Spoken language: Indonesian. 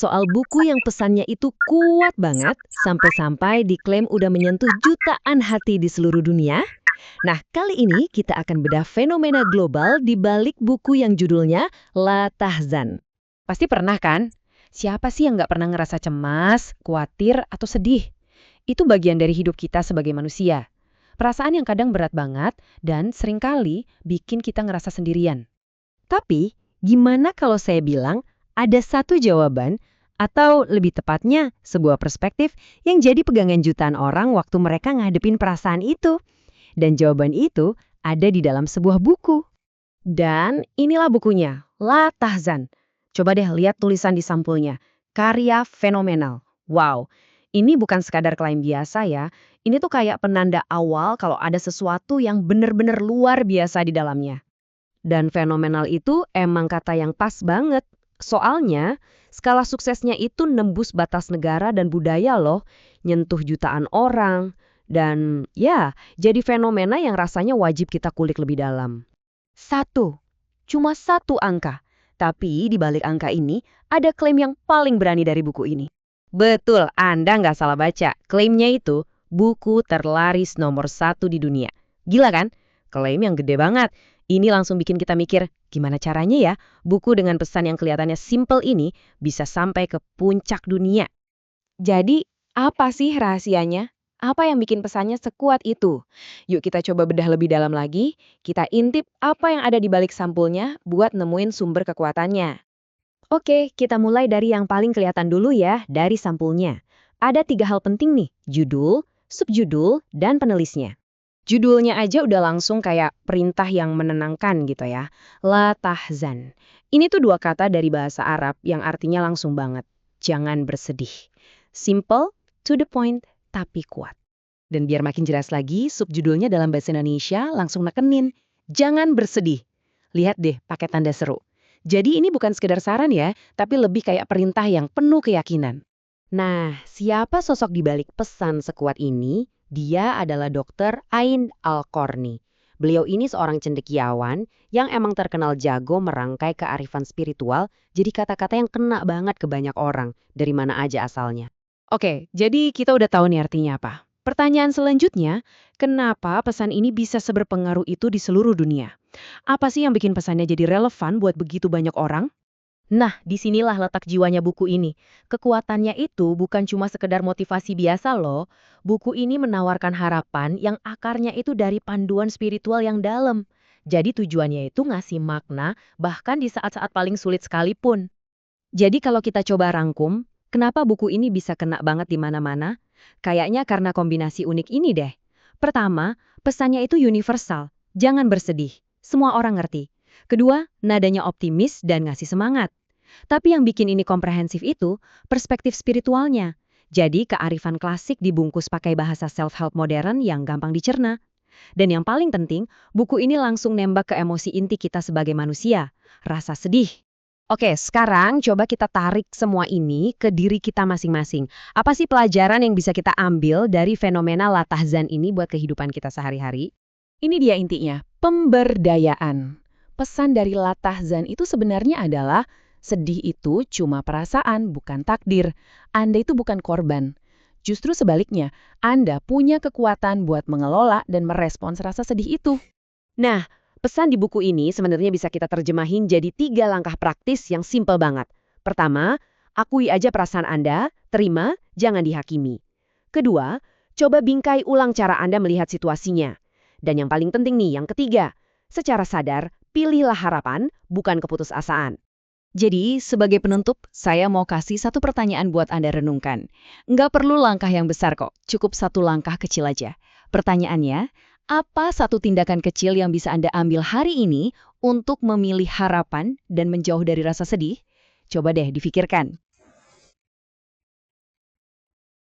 Soal buku yang pesannya itu kuat banget, sampai-sampai diklaim udah menyentuh jutaan hati di seluruh dunia. Nah, kali ini kita akan bedah fenomena global di balik buku yang judulnya La Tahzan. Pasti pernah kan? Siapa sih yang nggak pernah ngerasa cemas, khawatir, atau sedih? Itu bagian dari hidup kita sebagai manusia. Perasaan yang kadang berat banget dan seringkali bikin kita ngerasa sendirian. Tapi, gimana kalau saya bilang ada satu jawaban, atau lebih tepatnya sebuah perspektif yang jadi pegangan jutaan orang waktu mereka ngadepin perasaan itu? Dan jawaban itu ada di dalam sebuah buku. Dan inilah bukunya, La Tahzan. Coba deh lihat tulisan di sampulnya. Karya fenomenal. Wow, ini bukan sekadar klaim biasa ya. Ini tuh kayak penanda awal kalau ada sesuatu yang benar-benar luar biasa di dalamnya. Dan fenomenal itu emang kata yang pas banget. Soalnya, skala suksesnya itu nembus batas negara dan budaya loh. Nyentuh jutaan orang. Dan ya, jadi fenomena yang rasanya wajib kita kulik lebih dalam. Satu. Cuma satu angka. Tapi di balik angka ini, ada klaim yang paling berani dari buku ini. Betul, Anda nggak salah baca. Klaimnya itu buku terlaris nomor satu di dunia. Gila kan? Klaim yang gede banget. Ini langsung bikin kita mikir, gimana caranya ya buku dengan pesan yang kelihatannya simple ini bisa sampai ke puncak dunia. Jadi, apa sih rahasianya? Apa yang bikin pesannya sekuat itu? Yuk kita coba bedah lebih dalam lagi. Kita intip apa yang ada di balik sampulnya buat nemuin sumber kekuatannya. Oke, kita mulai dari yang paling kelihatan dulu ya, dari sampulnya. Ada 3 hal penting nih, judul, subjudul, dan penulisnya. Judulnya aja udah langsung kayak perintah yang menenangkan gitu ya. La tahzan. Ini tuh dua kata dari bahasa Arab yang artinya langsung banget. Jangan bersedih. Simple, to the point, tapi kuat. Dan biar makin jelas lagi, subjudulnya dalam bahasa Indonesia langsung nekenin. Jangan bersedih. Lihat deh pakai tanda seru. Jadi ini bukan sekedar saran ya, tapi lebih kayak perintah yang penuh keyakinan. Nah, siapa sosok di balik pesan sekuat ini? Dia adalah Dr. Ain Al-Qarni. Beliau ini seorang cendekiawan yang emang terkenal jago merangkai kearifan spiritual jadi kata-kata yang kena banget ke banyak orang, dari mana aja asalnya. Oke, jadi kita udah tahu nih artinya apa. Pertanyaan selanjutnya, kenapa pesan ini bisa seberpengaruh itu di seluruh dunia? Apa sih yang bikin pesannya jadi relevan buat begitu banyak orang? Nah, disinilah letak jiwanya buku ini. Kekuatannya itu bukan cuma sekedar motivasi biasa loh. Buku ini menawarkan harapan yang akarnya itu dari panduan spiritual yang dalam. Jadi tujuannya itu ngasih makna bahkan di saat-saat paling sulit sekalipun. Jadi kalau kita coba rangkum, kenapa buku ini bisa kena banget di mana-mana? Kayaknya karena kombinasi unik ini deh. Pertama, pesannya itu universal. Jangan bersedih. Semua orang ngerti. Kedua, nadanya optimis dan ngasih semangat. Tapi yang bikin ini komprehensif itu perspektif spiritualnya. Jadi kearifan klasik dibungkus pakai bahasa self-help modern yang gampang dicerna. Dan yang paling penting, buku ini langsung nembak ke emosi inti kita sebagai manusia, rasa sedih. Oke, sekarang coba kita tarik semua ini ke diri kita masing-masing. Apa sih pelajaran yang bisa kita ambil dari fenomena La Tahzan ini buat kehidupan kita sehari-hari? Ini dia intinya, pemberdayaan. Pesan dari La Tahzan itu sebenarnya adalah sedih itu cuma perasaan, bukan takdir. Anda itu bukan korban. Justru sebaliknya, Anda punya kekuatan buat mengelola dan merespons rasa sedih itu. Nah, pesan di buku ini sebenarnya bisa kita terjemahin jadi 3 langkah praktis yang simple banget. Pertama, akui aja perasaan Anda, terima, jangan dihakimi. Kedua, coba bingkai ulang cara Anda melihat situasinya. Dan yang paling penting nih, yang ketiga, secara sadar, pilihlah harapan, bukan keputusasaan. Jadi, sebagai penutup, saya mau kasih satu pertanyaan buat Anda renungkan. Nggak perlu langkah yang besar kok, cukup satu langkah kecil aja. Pertanyaannya, apa satu tindakan kecil yang bisa Anda ambil hari ini untuk memilih harapan dan menjauh dari rasa sedih? Coba deh difikirkan.